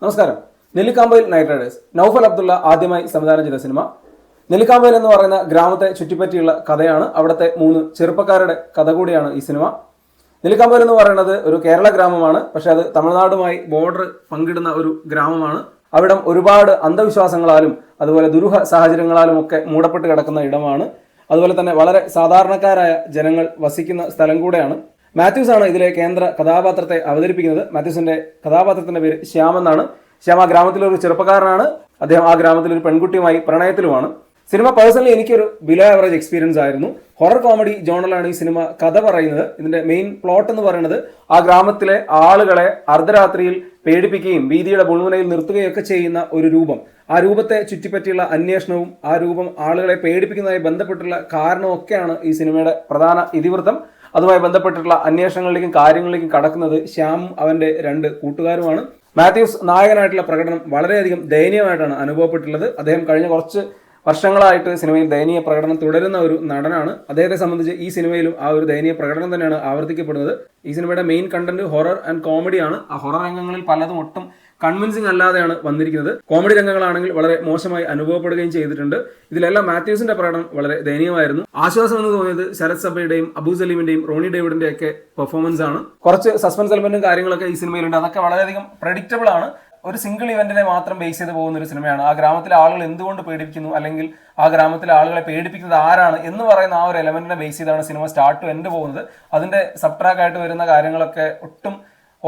നമസ്കാരം. നെല്ലിക്കാമ്പയിൽ night Riders Naufal Abdulla ആദ്യമായി സംവിധാനം ചെയ്ത സിനിമ. നെല്ലിക്കാമ്പയിൽ എന്ന് പറയുന്ന ഗ്രാമത്തെ ചുറ്റിപ്പറ്റിയുള്ള കഥയാണ്. അവിടുത്തെ 3 ചെറുപ്പക്കാരുടെ കഥ കൂടിയാണ് ഈ സിനിമ. നെല്ലിക്കാമ്പയിൽ എന്ന് പറയുന്നത് ഒരു കേരള ഗ്രാമമാണ്. പക്ഷെ അത് തമിഴ്നാടുമായി ബോർഡർ പങ്കിടുന്ന ഒരു ഗ്രാമമാണ്. അവിടം ഒരുപാട് അന്ധവിശ്വാസങ്ങളാലും അതുപോലെ ദുരൂഹ സാഹചര്യങ്ങളാലും ഒക്കെ മൂടപ്പെട്ട് കിടക്കുന്ന ഇടമാണ്. അതുപോലെ തന്നെ വളരെ സാധാരണക്കാരായ ജനങ്ങൾ വസിക്കുന്ന സ്ഥലം കൂടെയാണ്. മാത്യൂസ് ആണ് ഇതിലെ കേന്ദ്ര കഥാപാത്രത്തെ അവതരിപ്പിക്കുന്നത്. മാത്യൂസിന്റെ കഥാപാത്രത്തിന്റെ പേര് ശ്യാം എന്നാണ്. ശ്യാം ആ ഗ്രാമത്തിലെ ഒരു ചെറുപ്പക്കാരനാണ്. അദ്ദേഹം ആ ഗ്രാമത്തിലെ ഒരു പെൺകുട്ടിയുമായി പ്രണയത്തിലുമാണ്. സിനിമ പേഴ്സണലി എനിക്കൊരു ബിലോ ആവറേജ് എക്സ്പീരിയൻസ് ആയിരുന്നു. ഹൊറർ കോമഡി ജോണറിലാണ് ഈ സിനിമ കഥ പറയുന്നത്. ഇതിന്റെ മെയിൻ പ്ലോട്ട് എന്ന് പറയുന്നത് ആ ഗ്രാമത്തിലെ ആളുകളെ അർദ്ധരാത്രിയിൽ പേടിപ്പിക്കുകയും വീതിയുടെ മുൾമുനയിൽ നിർത്തുകയൊക്കെ ചെയ്യുന്ന ഒരു രൂപം. ആ രൂപത്തെ ചുറ്റിപ്പറ്റിയുള്ള അന്വേഷണവും ആ രൂപം ആളുകളെ പേടിപ്പിക്കുന്നതുമായി ബന്ധപ്പെട്ടുള്ള കാരണവും ഒക്കെയാണ് ഈ സിനിമയുടെ പ്രധാന ഇതിവൃത്തം. അതുമായി ബന്ധപ്പെട്ടിട്ടുള്ള അന്വേഷണങ്ങളിലേക്കും കാര്യങ്ങളിലേക്കും കടക്കുന്നത് ശ്യാമും അവന്റെ 2 കൂട്ടുകാരുമാണ്. മാത്യൂസ് നായകനായിട്ടുള്ള പ്രകടനം വളരെയധികം ദയനീയമായിട്ടാണ് അനുഭവപ്പെട്ടിട്ടുള്ളത്. അദ്ദേഹം കഴിഞ്ഞ കുറച്ച് വർഷങ്ങളായിട്ട് സിനിമയിൽ ദയനീയ പ്രകടനം തുടരുന്ന ഒരു നടനാണ്. അദ്ദേഹത്തെ സംബന്ധിച്ച് ഈ സിനിമയിലും ആ ഒരു ദയനീയ പ്രകടനം തന്നെയാണ് ആവർത്തിക്കപ്പെടുന്നത്. ഈ സിനിമയുടെ മെയിൻ കണ്ടന്റ് ഹൊറർ ആൻഡ് കോമഡിയാണ്. ആ ഹൊറർ രംഗങ്ങളിൽ പലതും ഒട്ടും കൺവിൻസിംഗ് അല്ലാതെയാണ് വന്നിരിക്കുന്നത്. കോമഡി രംഗങ്ങളാണെങ്കിൽ വളരെ മോശമായി അനുഭവപ്പെടുകയും ചെയ്തിട്ടുണ്ട്. ഇതിലെല്ലാം മാത്യൂസിന്റെ പ്രകടനം വളരെ ദയനീയമായിരുന്നു. ആശ്വാസം എന്ന് തോന്നിയത് ശരത് സഭയുടെയും അബു സലീമിന്റെയും റോണി ഡേവിഡിന്റെ ഒക്കെ പെർഫോമൻസ് ആണ്. കുറച്ച് സസ്പെൻസ് എലമെന്റും കാര്യങ്ങളൊക്കെ ഈ സിനിമയിലുണ്ട്. അതൊക്കെ വളരെയധികം പ്രഡിക്റ്റബിൾ ആണ്. ഒരു സിംഗിൾ ഇവന്റിനെ മാത്രം ബേസ് ചെയ്ത് പോകുന്ന ഒരു സിനിമയാണ്. ആ ഗ്രാമത്തിലെ ആളുകൾ എന്തുകൊണ്ട് പേടിപ്പിക്കുന്നു, അല്ലെങ്കിൽ ആ ഗ്രാമത്തിലെ ആളുകളെ പേടിപ്പിക്കുന്നത് ആരാണ് എന്ന് പറയുന്ന ആ ഒരു എലമെന്റിനെ ബേസ് ചെയ്താണ് സിനിമ സ്റ്റാർട്ട് ടു എൻഡ് പോകുന്നത്. അതിന്റെ സബ്ട്രാക്ക് ആയിട്ട് വരുന്ന കാര്യങ്ങളൊക്കെ ഒട്ടും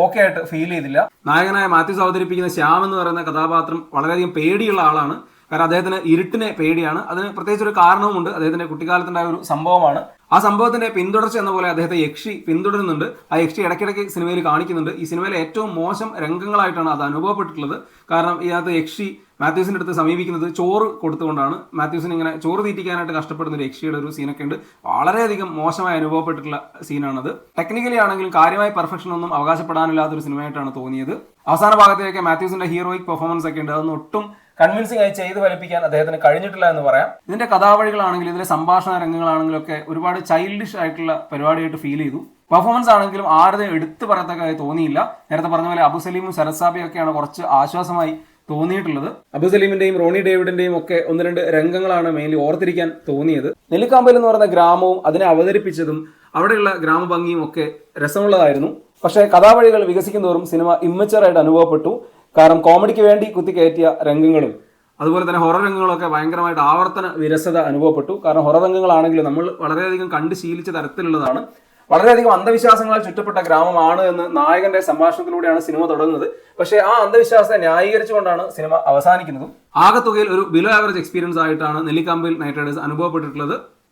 ഓക്കെ ആയിട്ട് ഫീൽ ചെയ്തില്ല. നായകനായ മാത്യൂസ് അവതരിപ്പിക്കുന്ന ശ്യാം എന്ന് പറയുന്ന കഥാപാത്രം വളരെയധികം പേടിയുള്ള ആളാണ്. കാരണം അദ്ദേഹത്തിന് ഇരുട്ടിനെ പേടിയാണ്. അതിന് പ്രത്യേകിച്ച് ഒരു കാരണവുമുണ്ട്. അദ്ദേഹത്തിന്റെ കുട്ടിക്കാലത്തുണ്ടായ ഒരു സംഭവമാണ്. ആ സംഭവത്തിന്റെ പിന്തുടർച്ച എന്ന പോലെ അദ്ദേഹത്തെ യക്ഷി പിന്തുടരുന്നുണ്ട്. ആ യക്ഷി ഇടയ്ക്കിടയ്ക്ക് സിനിമയിൽ കാണിക്കുന്നുണ്ട്. ഈ സിനിമയിലെ ഏറ്റവും മോശം രംഗങ്ങളായിട്ടാണ് അത് അനുഭവപ്പെട്ടിട്ടുള്ളത്. കാരണം ഇതിനകത്ത് യക്ഷി മാത്യൂസിന്റെ അടുത്ത് സമീപിക്കുന്നത് ചോറ് കൊടുത്തുകൊണ്ടാണ്. മാത്യൂസിന് ഇങ്ങനെ ചോറ് തീറ്റിക്കാനായിട്ട് കഷ്ടപ്പെടുന്ന ഒരു യക്ഷിയുടെ ഒരു സീനൊക്കെ ഉണ്ട്. വളരെയധികം മോശമായി അനുഭവപ്പെട്ടിട്ടുള്ള സീനാണത്. ടെക്നിക്കലി ആണെങ്കിലും കാര്യമായ പെർഫെക്ഷൻ ഒന്നും അവകാശപ്പെടാനില്ലാത്തൊരു സിനിമയായിട്ടാണ് തോന്നിയത്. അവസാന ഭാഗത്തേക്ക് മാത്യൂസിന്റെ ഹീറോയിക് പെർഫോമൻസ് ഒക്കെ ഉണ്ട്. അതൊന്നും ഒട്ടും കൺവിൻസിംഗ് ആയി ചെയ്ത് ഫലിപ്പിക്കാൻ അദ്ദേഹത്തിന് കഴിഞ്ഞിട്ടില്ല എന്ന് പറയാം. ഇതിന്റെ കഥാവഴികളാണെങ്കിലും ഇതിലെ സംഭാഷണ രംഗങ്ങളാണെങ്കിലും ഒക്കെ ഒരുപാട് ചൈൽഡിഷ് ആയിട്ടുള്ള പരിപാടിയായിട്ട് ഫീൽ ചെയ്തു. പെർഫോമൻസ് ആണെങ്കിലും ആരുടെയും എടുത്തു പറയത്തക്കായി തോന്നിയില്ല. നേരത്തെ പറഞ്ഞ പോലെ അബു സലീമും ശരത് സാബിയും ഒക്കെയാണ് കുറച്ച് ആശ്വാസമായി തോന്നിയിട്ടുള്ളത്. അബു സലീമിന്റെയും റോണി ഡേവിഡിന്റെയും ഒക്കെ 1-2 രംഗങ്ങളാണ് മെയിൻലി ഓർത്തിരിക്കാൻ തോന്നിയത്. നെല്ലിക്കാമ്പയിൽ എന്ന് പറയുന്ന ഗ്രാമവും അതിനെ അവതരിപ്പിച്ചതും അവിടെയുള്ള ഗ്രാമഭംഗിയും ഒക്കെ രസമുള്ളതായിരുന്നു. പക്ഷേ കഥാവഴികൾ വികസിക്കുന്തോറും സിനിമ ഇമ്മച്ചറായിട്ട് അനുഭവപ്പെട്ടു. കാരണം കോമഡിക്ക് വേണ്ടി കുത്തിക്കയറ്റിയ രംഗങ്ങളും അതുപോലെ തന്നെ ഹൊറർ രംഗങ്ങളൊക്കെ ഭയങ്കരമായിട്ട് ആവർത്തന വിരസത അനുഭവപ്പെട്ടു. കാരണം ഹൊറർ രംഗങ്ങളാണെങ്കിലും നമ്മൾ വളരെയധികം കണ്ട് ശീലിച്ച തരത്തിലുള്ളതാണ്. വളരെയധികം അന്ധവിശ്വാസങ്ങളാൽ ചുറ്റപ്പെട്ട ഗ്രാമമാണ് എന്ന് നായകന്റെ സംഭാഷണത്തിലൂടെയാണ് സിനിമ തുടങ്ങുന്നത്. പക്ഷേ ആ അന്ധവിശ്വാസത്തെ ന്യായീകരിച്ചുകൊണ്ടാണ് സിനിമ അവസാനിക്കുന്നതും. ആകത്തുകയിൽ ഒരു ബിലോ ആവറേജ് എക്സ്പീരിയൻസ് ആയിട്ടാണ് നെല്ലിക്കാമ്പയിൽ നൈറ്റ് റൈഡേഴ്സ് അനുഭവപ്പെട്ടിട്ടുള്ളത്.